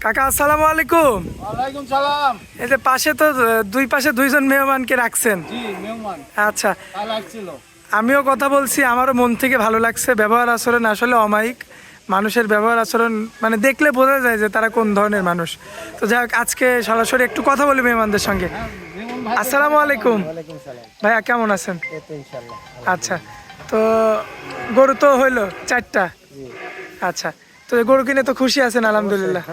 কাকা আসসালামু আলাইকুম। ওয়ালাইকুম সালাম। এই যে পাশে তো দুই পাশে দুইজন মেহমানকে রাখছেন। জি মেহমান আচ্ছা, ভালো লাগছিল। আমিও কথা বলছি, আমারও মন থেকে ভালো লাগছে। ব্যবহার আচরণ আসলে অমায়িক। মানুষের ব্যবহার আচরণ মানে দেখলে বোঝা যায় যে তারা কোন ধরনের মানুষ। তো যাই হোক, আজকে সরাসরি একটু কথা বলি মেহমানদের সঙ্গে। মেহমান ভাই আসসালামু আলাইকুম। ওয়ালাইকুম সালাম। ভাইয়া কেমন আছেন? এই তো ইনশাআল্লাহ। আচ্ছা, তো গরু তো হইলো 4টা। জি আচ্ছা, তো এই গরু কিনে তো খুশি আছেন? আলহামদুলিল্লাহ।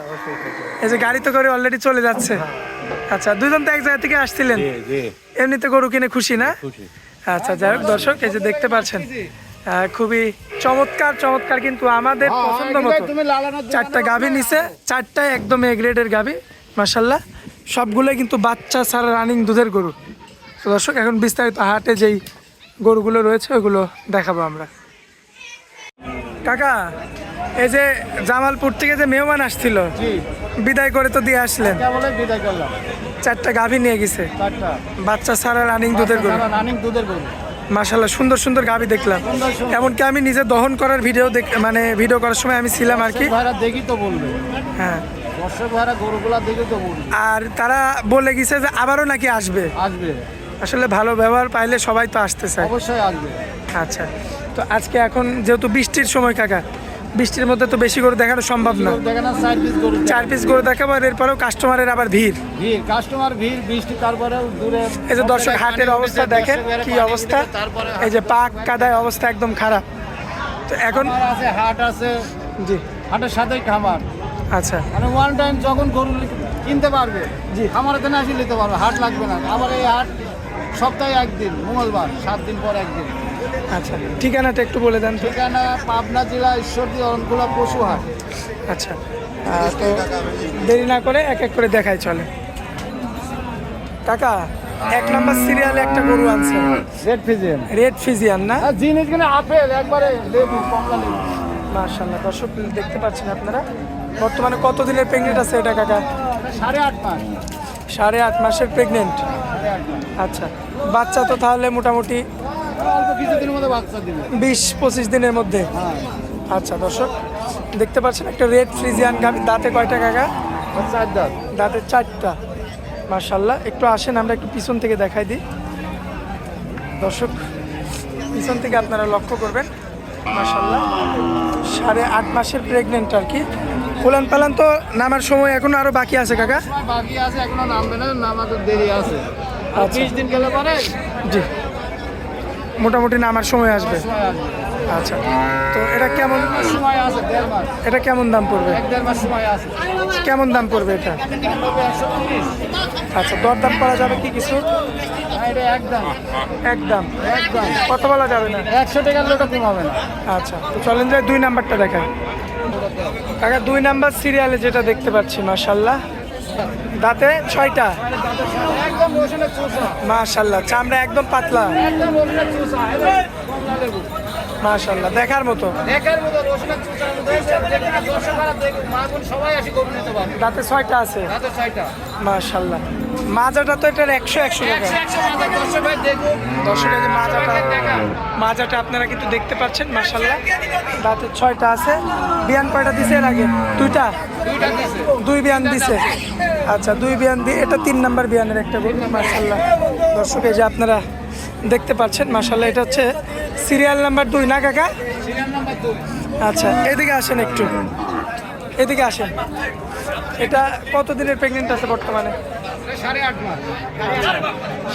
এই যে গাড়ি তো করে অলরেডি চলে যাচ্ছে। আচ্ছা, দুজন তো এক জায়গা থেকে আসছিলেন। জি এমনিতে গরু কিনে খুশি না? খুশি। আচ্ছা, যাই হোক দর্শক, এই যে দেখতে পাচ্ছেন খুবই চমৎকার চমৎকার, কিন্তু আমাদের পছন্দ মতো তুমি লালানা 4টা গাভী নিছে। 4টাই একদম এ গ্রেডের গাভী, মাশাল্লাহ। সবগুলোই কিন্তু বাচ্চা ছাড়া রানিং দুধের গরু। তো দর্শক, এখন বিস্তারিত হাটে যেই গরুগুলো রয়েছে ওগুলো দেখাবো আমরা। কাকা, এই যে জামালপুর থেকে যে মেহমান আসছিল, জি বিদায় করে তো দিয়ে আসলেন। কেবল বিদায় করলাম। 4টা গাভী নিয়ে গেছে, 4টা বাচ্চা ছাড়া রানিং দুধের গরু। রানিং দুধের গরু। মাশাল্লাহ, সুন্দর সুন্দর গাভী দেখলাম। সুন্দর সুন্দর। এমনকি আমি নিজে দহন করার ভিডিও মানে ভিডিও করার সময় আমি ছিলাম আর কি। ভাড়া দেখি তো বলবে। হ্যাঁ, দর্শক ভাড়া গরুগুলা দেখি তো বলবে। আর তারা বলে গেছে যে আবারও নাকি আসবে। আসবে, আসলে ভালো ব্যবহার পাইলে সবাই তো আসতে চায়। অবশ্যই আসবে। আচ্ছা, তো আজকে এখন যেহেতু বৃষ্টির সময় কাকা, বৃষ্টির মধ্যে তো বেশি গরু দেখানো সম্ভব না। দেখে না 4 পিস গরু। 4 পিস গরু দেখাবো, আর এরপরেও কাস্টমারের আবার ভিড়। ভিড়, কাস্টমার ভিড়, বৃষ্টি, তারপরে দূরে। এই যে দর্শক, হাটের অবস্থা দেখেন কি অবস্থা। এই যে পাক কাদায় অবস্থা একদম খারাপ। তো এখন খামার আছে, হাট আছে, জি, হাটের সাথেই খামার। আচ্ছা, মানে ওয়ান টাইম যখন গরু কিনতে পারবে, জি। আমার এখানে আসি নিতে পারবে, হাট লাগবে না। আবার এই হাট সপ্তাহে একদিন, মঙ্গলবার, 7 দিন পর একদিন। আচ্ছা, ঠিকানাটা একটু বলে দেন তো। ঠিকানা পাবনা জেলা ঈশ্বরদী অরণকুলা পশু হাট। আচ্ছা, তো দেরি না করে এক এক করে দেখাই চলে। কাকা, 1 নম্বর সিরিয়ালে একটা গরু আনছে, রেড ফিজিয়ান। রেড ফিজিয়ান না? জিনিস কিনে আপেল একবারে লেবু, কমলা লেবু। মাশাআল্লাহ, দর্শক দেখতে পাচ্ছেন আপনারা। বর্তমানে কত দিনের প্রেগনেন্ট আছে এটা কাকা? 8.5 মাস। 8.5 মাসের প্রেগনেন্ট। 8.5 মাস। আচ্ছা, বাচ্চা তো তাহলে মোটামুটি অল্প কিছুদিনের মধ্যে বাচ্চা দিবে। 20-25 দিনের মধ্যে। হ্যাঁ, আচ্ছা দর্শক, দেখতে পাচ্ছেন একটা রেড ফ্রিজিয়ান গাভী। দাঁতে কয়টা কাকা? 4 দাঁত। দাঁতে 4টা। মাশাআল্লাহ, একটু আসেন আমরা একটু পিছন থেকে দেখাই দিই। দর্শক, পিছন থেকে আপনারা লক্ষ্য করবেন। মাশাআল্লাহ, 8.5 মাসের প্রেগনেন্ট আর কি। উলান পালান তো নামার সময় এখনো আরো বাকি আছে কাকা? সময় বাকি আছে, এখনো নামবে না, নামাতে দেরি আছে। আর আচ্ছা। 20 দিন গেলে পরে জি, মোটামুটি নামার সময় আসবে। সময় আসবে। আচ্ছা, তো এটা কেমন, সময় আছে 1.5 মাস। এটা কেমন দাম পড়বে? 1.5 মাস সময় আছে। কেমন দাম পড়বে এটা? 130। আচ্ছা, দরদাম করা যাবে কি কিছু? এটা একদম একদম একদম কত বলা যাবে না? 100 টাকার লোটা কমাবে না। আচ্ছা, তো চলেন যাই 2 নাম্বারটা দেখাই। কাকা, 2 নাম্বার সিরিয়ালে যেটা দেখতে পাচ্ছি, মাশাআল্লাহ, দাঁতে 6টা। একদম রসুনের চোষা। মাশাআল্লাহ, চামড়া একদম পাতলা। একদম রসুনের চোষা। কমলা লেবু। মাশাআল্লাহ, দেখার মতো। দেখার মতো রসুনের চোষার মতো হয়েছে। দেখুন, দর্শকরা দেখুন, মা বোন সবাই আসি গরু নিতে পারবে। দাঁতে 6টা আছে। রাতে 6টা। মাশাআল্লাহ, মাজাটা তো এটার 100 টাকা। 100 টাকা। দর্শক ভাই দেখুন। দর্শক, এই যে মাজাটা আপনারা কিন্তু দেখতে পাচ্ছেন। মাশাআল্লাহ, দাঁতে 6টা আছে। বিয়ান কয়টা দিছে এর আগে? 2টা। 2টা দিছে। 2 বিয়ান দিছে। আচ্ছা, 2 বিয়ান দিয়ে এটা 3 নাম্বার বিয়ানের একটা গরু। মাশাআল্লাহ, দর্শক এই যে আপনারা দেখতে পাচ্ছেন। মাশাআল্লাহ, এটা হচ্ছে সিরিয়াল নাম্বার 2 না কাকা? Serial number 2। আচ্ছা, এদিকে আসেন একটু, এদিকে আসেন। এটা কত দিনের প্রেগনেন্ট আছে বর্তমানে? 8.5 মাস।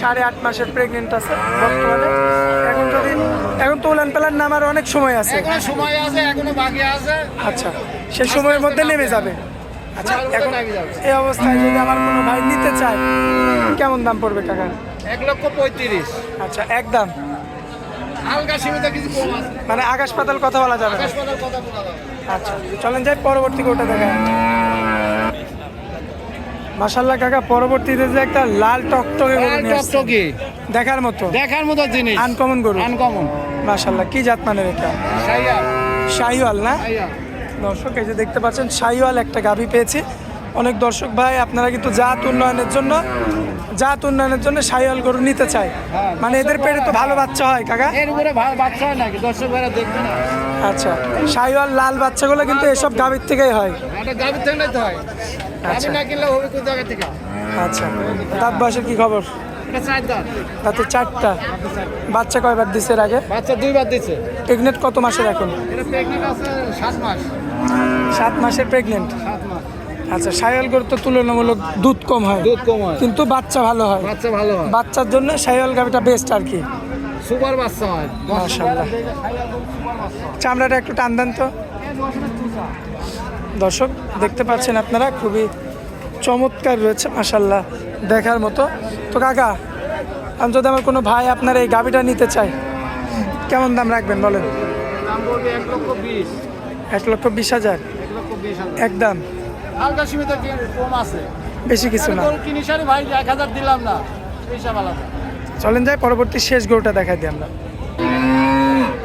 8.5 মাসের প্রেগনেন্ট আছে বর্তমানে। এখন তো উলান পালান নামার অনেক সময় আছে। এখনো সময় আছে, এখনো বাকি আছে। আচ্ছা, সেই সময়ের মধ্যে নেমে যাবে। আচ্ছা, এখন এই অবস্থায় যদি আমার কোনো ভাই নিতে চায়, কেমন দাম পড়বে কাকা? 1,35,000। আচ্ছা, একদম হালকা সীমিত কিছু কম আছে। মানে আকাশ পাতাল কথা বলা যাবে না। হাসপাতাল কথা বলা যাবে। আচ্ছা, চলেন যাই পরবর্তী কোটা দেখা। মাশাআল্লাহ কাকা, পরবর্তীতে যে একটা লাল টকটকে গরু নিয়ে আসছেন, টকটকে দেখার মতো, দেখার মতো জিনিস। আনকমন গরু। আনকমন। মাশাআল্লাহ, কি জাত মানের এটা? সাইয়া। শাহিওয়াল না? সাইয়া। দর্শক, এই যে দেখতে পাচ্ছেন শাহিওয়াল একটা গাভী পেয়েছি। অনেক দর্শক ভাই আপনারা কিন্তু জাত উন্নয়নের জন্য শাহিওয়াল গরু নিতে চায়। মানে এদের পেটে তো ভালো বাচ্চা হয় কাকা। এর উপরে ভালো বাচ্চা হয় নাকি? দর্শক ভাইরা দেখবে না। আচ্ছা, শাহিওয়াল লাল বাচ্চাগুলো কিন্তু এসব গাভীর থেকেই হয়। এটা গাভীর থেকে নিতে হয়, আচ্ছা। গাভী না কিনলে হবে কোন জায়গা থেকে। আচ্ছা, দাঁত বয়সের কি খবর? এটা 4 দাঁত, তাতে 4টা। বাচ্চা কয়বার দিচ্ছে এর আগে? বাচ্চা 2 বার দিচ্ছে। প্রেগনেন্ট কত মাসের এখন? এটা প্রেগনেন্ট আছে 7 মাস। 7 মাসের প্রেগনেন্ট। 7 মাস। আচ্ছা, শাহিওয়াল গরুর তো তুলনামূলক দুধ কম হয়, দুধ কম হয় কিন্তু বাচ্চা ভালো হয়। বাচ্চা ভালো হয়, বাচ্চার জন্য শাহিওয়াল গাভীটা বেস্ট আর কি। সুপার বাচ্চা হয় মাশাআল্লাহ। চামড়াটা একটু টান দেন তো। দর্শক দেখতে পাচ্ছেন আপনারা, খুবই চমৎকার রয়েছে মাশাআল্লাহ, দেখার মতো। তো কাকা, আমি যদি আমার কোনো ভাই আপনার এই গাভীটা নিতে চায়, কেমন দাম রাখবেন বলেন? দাম বলবে 1,20,000। 1,20,000 1,20,000 একদম, হালকা সীমিত কম আছে, বেশি কিছু না। গরু কিনি সারি ভাই 1,000 দিলাম না, হিসাব আলাদা। চলেন যাই পরবর্তী শেষ গরুটা দেখাই দিই আমরা।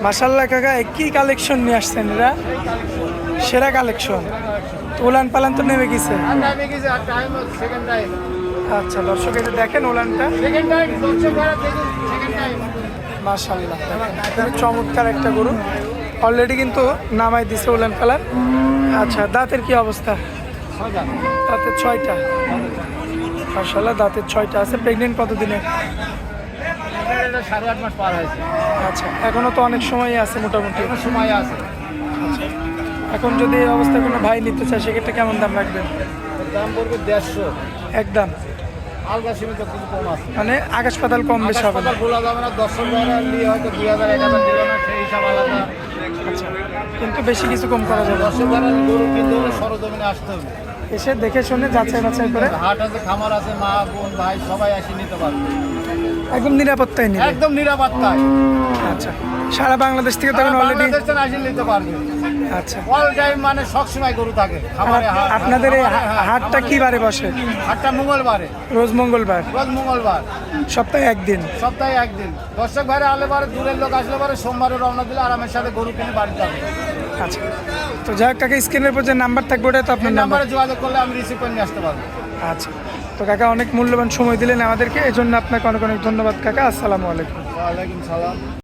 মাশাআল্লাহ কাকা, কি কালেকশন নিয়ে আসছেন এরা, সেরা কালেকশন। উলান পালান তো নেমে গেছে। আর টাইমে গেছে, আর টাইম সেকেন্ড টাইম। আচ্ছা দর্শক, এটা দেখেন উলানটা সেকেন্ড টাইম দর্শক ভাড়া দেখুন, সেকেন্ড টাইম। মাশাআল্লাহ, খুবই চমৎকার একটা গরু। অলরেডি কিন্তু নামাই দিছে উলান পালান। আচ্ছা, দাঁতের কি অবস্থা? 6 দাঁত। দাঁতের 6টা। মাশাআল্লাহ, দাঁতের 6টা আছে। প্রেগনেন্ট কতদিনে? এটা 8.5 মাস পার হয়েছে, আচ্ছা, এখনো তো অনেক সময়ই আছে মোটামুটি। এখনো সময় আছে। এখন যদি এই অবস্থায় কোনো ভাই নিতে চায়, সেক্ষেত্রে কেমন দাম রাখবেন? এর দাম পড়বে 150। একদম, হালকা সীমিত কিছু কম আছে। মানে আকাশ পাতাল কম বেশি হবে না। হাসপাতাল বলা যাবে না, দর্শক ভাড়া নিয়ে হয়তো 2,000 1,000 দিল না, সেই হিসাব আলাদা। আচ্ছা, কিন্তু বেশি কিছু কম করা যাবে না। দর্শক ভাড়া গরু কিনতে হলে সরজমিনে আসতে হবে। এসে দেখে শুনে যাচাই বাছাই করে হাট আছে, খামার আছে, মা বোন ভাই সবাই এসে নিতে পারবে, একদম নিরাপত্তায় নিবে। একদম নিরাপত্তায়। আচ্ছা, সারা বাংলাদেশ থেকে তখন অলরেডি। বাংলাদেশ থেকে এসে নিতে পারবে। আচ্ছা, অল টাইম, মানে সবসময় গরু থাকে খামারে। আপনাদের এই হাটটা কি বারে বসে? হাটটা মঙ্গলবারে, রোজ মঙ্গলবার, রোজ মঙ্গলবার, সপ্তাহে একদিন। সপ্তাহে একদিন। দর্শক ভাইরা আলে পারে, দূরের লোক আসলে পারে সোমবারে রওনা দিলে আরামের সাথে গরু কিনে বাড়ি যাবে। আচ্ছা, তো যাই হোক কাকা, স্ক্রিনের উপর যে নাম্বার থাকবে ওটা তো আপনার এই নাম্বার। নাম্বারে যোগাযোগ করলে আমি রিসিভ করে নিয়ে আসতে পারবো। আচ্ছা, তো কাকা অনেক মূল্যবান সময় দিলেন আমাদেরকে, এই জন্য আপনাকে অনেক অনেক ধন্যবাদ কাকা। আসসালামু আলাইকুম। ওয়ালাইকুম সালাম।